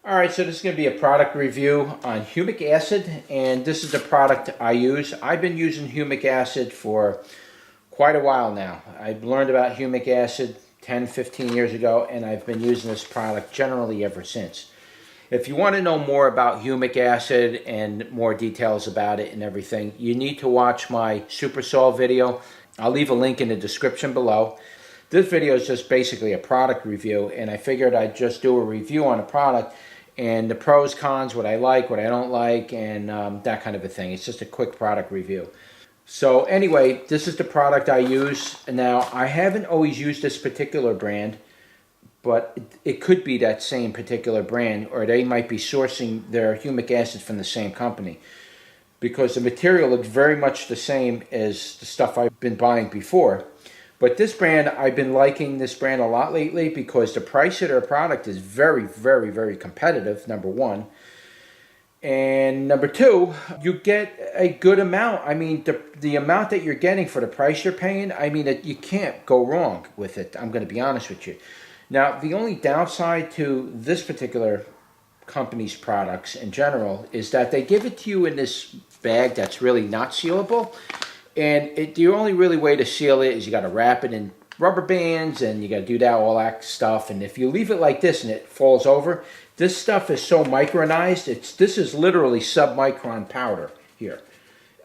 Alright, so this is going to be a product review on humic acid, and this is the product I use. I've been using humic acid for quite a while now. I learned about humic acid 10, 15 years ago, and I've been using this product generally ever since. If you want to know more about humic acid and more details about it and everything, you need to watch my Supersoil video. I'll leave a link in the description below. This video is just basically a product review, and I figured I'd just do a review on a product and the pros, cons, what I like, what I don't like, and that kind of a thing. It's just a quick product review. So anyway, this is the product I use. Now, I haven't always used this particular brand, but it could be that same particular brand, or they might be sourcing their humic acid from the same company, because the material looks very much the same as the stuff I've been buying before. But this brand, I've been liking this brand a lot lately because the price of their product is very, very, very competitive, number one. And number two, you get a good amount. I mean, the amount that you're getting for the price you're paying, I mean, you can't go wrong with it. I'm going to be honest with you. Now, the only downside to this particular company's products in general is that they give it to you in this bag that's really not sealable. And the only really way to seal it is you got to wrap it in rubber bands, and you got to do that, all that stuff. And if you leave it like this and it falls over, this stuff is so micronized. This is literally submicron powder here.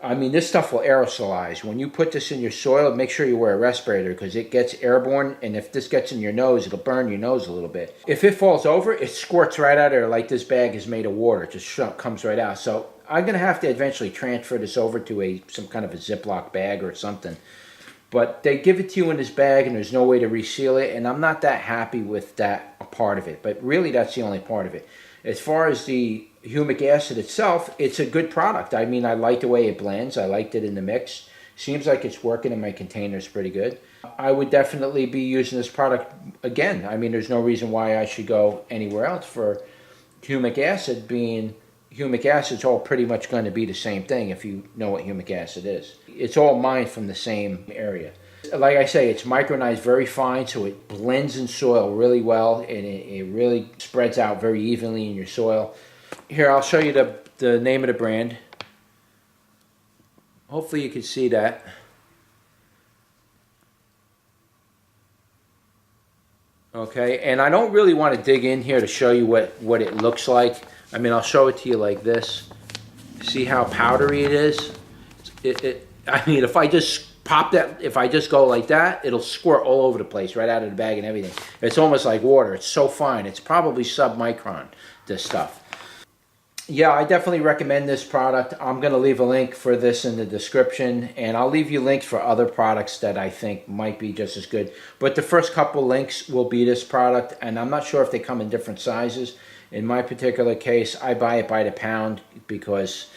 I mean, this stuff will aerosolize. When you put this in your soil, make sure you wear a respirator because it gets airborne, and if this gets in your nose, it'll burn your nose a little bit. If it falls over, it squirts right out of there like this bag is made of water. It just comes right out. So I'm going to have to eventually transfer this over to some kind of a Ziploc bag or something. But they give it to you in this bag, and there's no way to reseal it, and I'm not that happy with that part of it. But really, that's the only part of it. As far as the humic acid itself, it's a good product. I mean, I like the way it blends. I liked it in the mix. Seems like it's working in my containers pretty good. I would definitely be using this product again. I mean, there's no reason why I should go anywhere else for humic acid, being humic acid's all pretty much going to be the same thing if you know what humic acid is. It's all mined from the same area. Like I say, it's micronized very fine, so it blends in soil really well, and it really spreads out very evenly in your soil. Here, I'll show you the name of the brand. Hopefully you can see that. Okay, and I don't really want to dig in here to show you what it looks like. I mean, I'll show it to you like this. See how powdery it is? I mean, if I just pop that, if I just go like that, it'll squirt all over the place, right out of the bag and everything. It's almost like water. It's so fine. It's probably submicron, this stuff. Yeah, I definitely recommend this product. I'm going to leave a link for this in the description, and I'll leave you links for other products that I think might be just as good. But the first couple links will be this product, and I'm not sure if they come in different sizes. In my particular case, I buy it by the pound because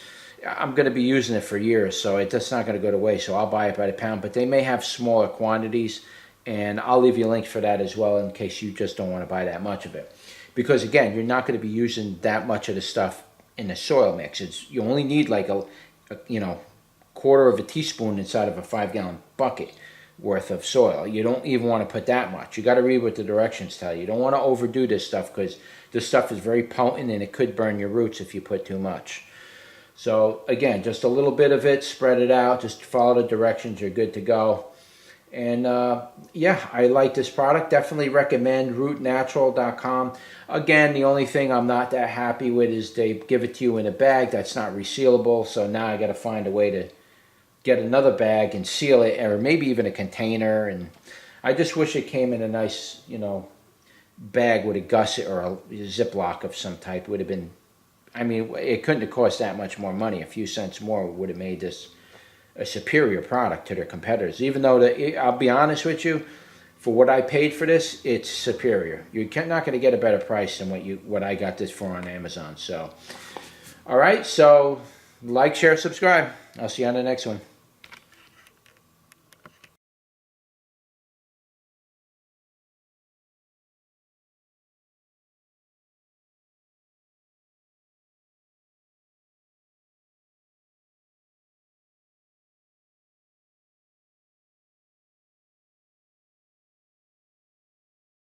I'm going to be using it for years, so it's not going to go to waste, so I'll buy it by the pound. But they may have smaller quantities, and I'll leave you links for that as well in case you just don't want to buy that much of it. Because, again, you're not going to be using that much of the stuff in the soil mix. You only need like a quarter of a teaspoon inside of a 5-gallon bucket worth of soil. You don't even want to put that much. You got to read what the directions tell you. You don't want to overdo this stuff because this stuff is very potent and it could burn your roots if you put too much. So again, just a little bit of it, spread it out, just follow the directions, you're good to go. And yeah, I like this product. Definitely recommend rootnatural.com. Again, the only thing I'm not that happy with is they give it to you in a bag that's not resealable. So now I got to find a way to get another bag and seal it, or maybe even a container. And I just wish it came in a nice, bag with a gusset or a Ziploc of some type. Would have been, I mean, it couldn't have cost that much more money. A few cents more would have made this a superior product to their competitors. Even though, I'll be honest with you, for what I paid for this, it's superior. You're not going to get a better price than what I got this for on Amazon. So, all right, so like, share, subscribe. I'll see you on the next one.